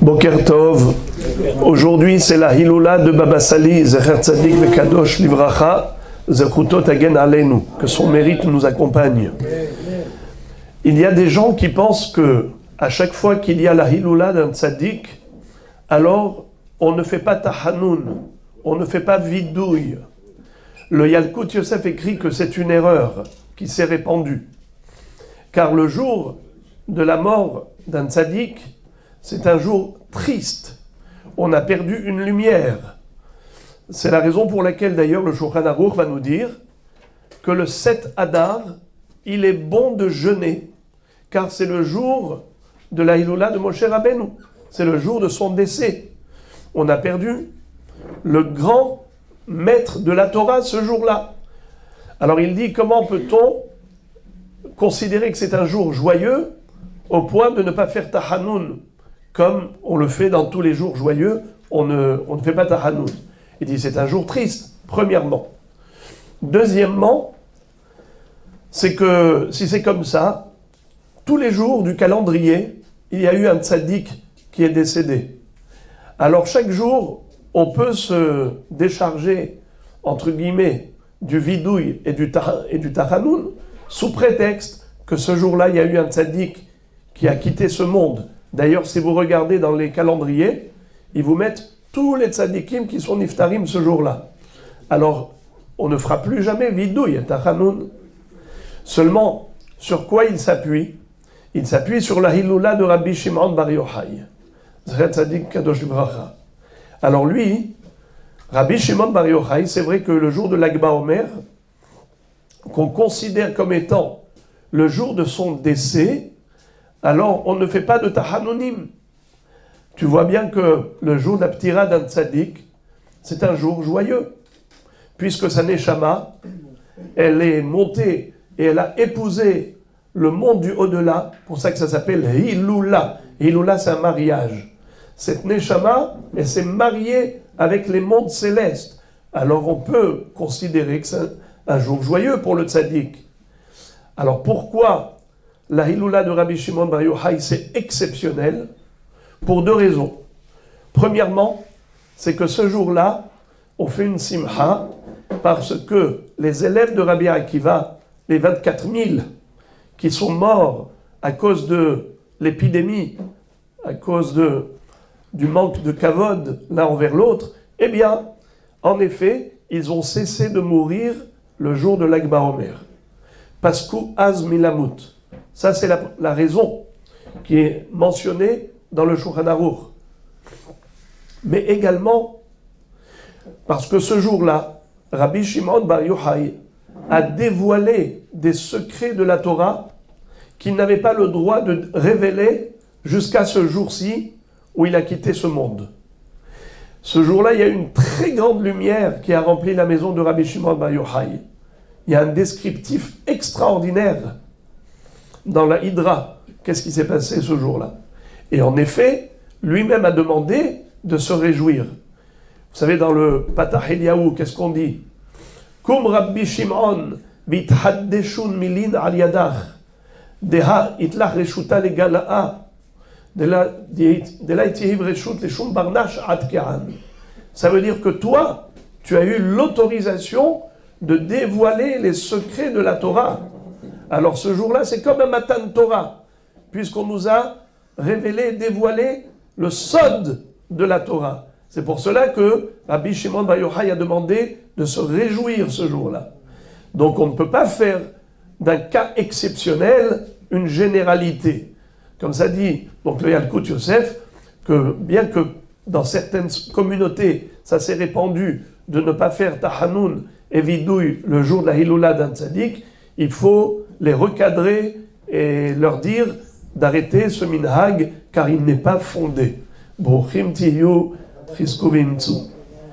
Boker Tov. Aujourd'hui, c'est la Hiloula de Baba Sali, Zecher Tzadik Vekadosh Livracha, Zechutot Agen Aleinu, que son mérite nous accompagne. Il y a des gens qui pensent que à chaque fois qu'il y a la Hiloula d'un Tzadik, alors on ne fait pas Tahanoun, on ne fait pas Vidouille. Le Yalkut Yosef écrit que c'est une erreur qui s'est répandue. Car le jour de la mort d'un Tzadik, c'est un jour triste. On a perdu une lumière. C'est la raison pour laquelle d'ailleurs le Shulchan Aruch va nous dire que le 7 Adar, il est bon de jeûner, car c'est le jour de la Hiloula de Moshe Rabbeinu. C'est le jour de son décès. On a perdu le grand maître de la Torah ce jour-là. Alors il dit, comment peut-on considérer que c'est un jour joyeux au point de ne pas faire Tahanoun comme on le fait dans tous les jours joyeux, on ne fait pas Tahanoun. Il dit c'est un jour triste, premièrement. Deuxièmement, c'est que si c'est comme ça, tous les jours du calendrier, il y a eu un tzaddik qui est décédé. Alors chaque jour, on peut se décharger, entre guillemets, du vidouille et du tahanoun, sous prétexte que ce jour-là, il y a eu un tzaddik qui a quitté ce monde. D'ailleurs, si vous regardez dans les calendriers, ils vous mettent tous les tzadikim qui sont niftarim ce jour-là. Alors, on ne fera plus jamais vidouille, tahanoun. Seulement, sur quoi il s'appuie? Il s'appuie sur la Hiloula de Rabbi Shimon Bar Yochai. Zecher Tzadik Kadosh Livracha. Alors lui, Rabbi Shimon Bar Yochai, c'est vrai que le jour de l'Ag BaOmer, qu'on considère comme étant le jour de son décès, alors on ne fait pas de Tahanounim. Tu vois bien que le jour de la Ptira d'un Tzadik, c'est un jour joyeux, puisque sa Neshama, elle est montée et elle a épousé le monde du au-delà, pour ça que ça s'appelle Hiloula. Hiloula, c'est un mariage. Cette Neshama, elle s'est mariée avec les mondes célestes. Alors on peut considérer que c'est un jour joyeux pour le Tzadik. Alors pourquoi la Hiloula de Rabbi Shimon Bar Yochai, c'est exceptionnel pour deux raisons. Premièrement, c'est que ce jour-là, on fait une simha parce que les élèves de Rabbi Akiva, les 24 000 qui sont morts à cause de l'épidémie, à cause du manque de kavod l'un envers l'autre, eh bien, en effet, ils ont cessé de mourir le jour de l'Ag BaOmer. Paskou az milamut. Ça, c'est la raison qui est mentionnée dans le Shulchan Aruch. Mais également, parce que ce jour-là, Rabbi Shimon Bar Yochai a dévoilé des secrets de la Torah qu'il n'avait pas le droit de révéler jusqu'à ce jour-ci où il a quitté ce monde. Ce jour-là, il y a une très grande lumière qui a rempli la maison de Rabbi Shimon Bar Yochai. Il y a un descriptif extraordinaire dans la Hydra. Qu'est-ce qui s'est passé ce jour-là? Et en effet, lui-même a demandé de se réjouir. Vous savez, dans le Patah Eliyahu, qu'est-ce qu'on dit? Kum Rabbi Shimon bithaddeshun milin al yadach deha itlach reshuta legala'a de la itihiv reshut leshum barnash ad ke'an. Ça veut dire que toi, tu as eu l'autorisation de dévoiler les secrets de la Torah. Alors ce jour-là, c'est comme un Matan Torah, puisqu'on nous a révélé, dévoilé le sod de la Torah. C'est pour cela que Rabbi Shimon Bar Yochai a demandé de se réjouir ce jour-là. Donc on ne peut pas faire d'un cas exceptionnel une généralité. Comme ça dit donc le Yalkut Yosef, que bien que dans certaines communautés, ça s'est répandu de ne pas faire Tahanoun et Vidouille le jour de la Hiloula d'un Tzadik, il faut les recadrer et leur dire d'arrêter ce minhag car il n'est pas fondé. Bruchim tiyu chizku v'imtzu.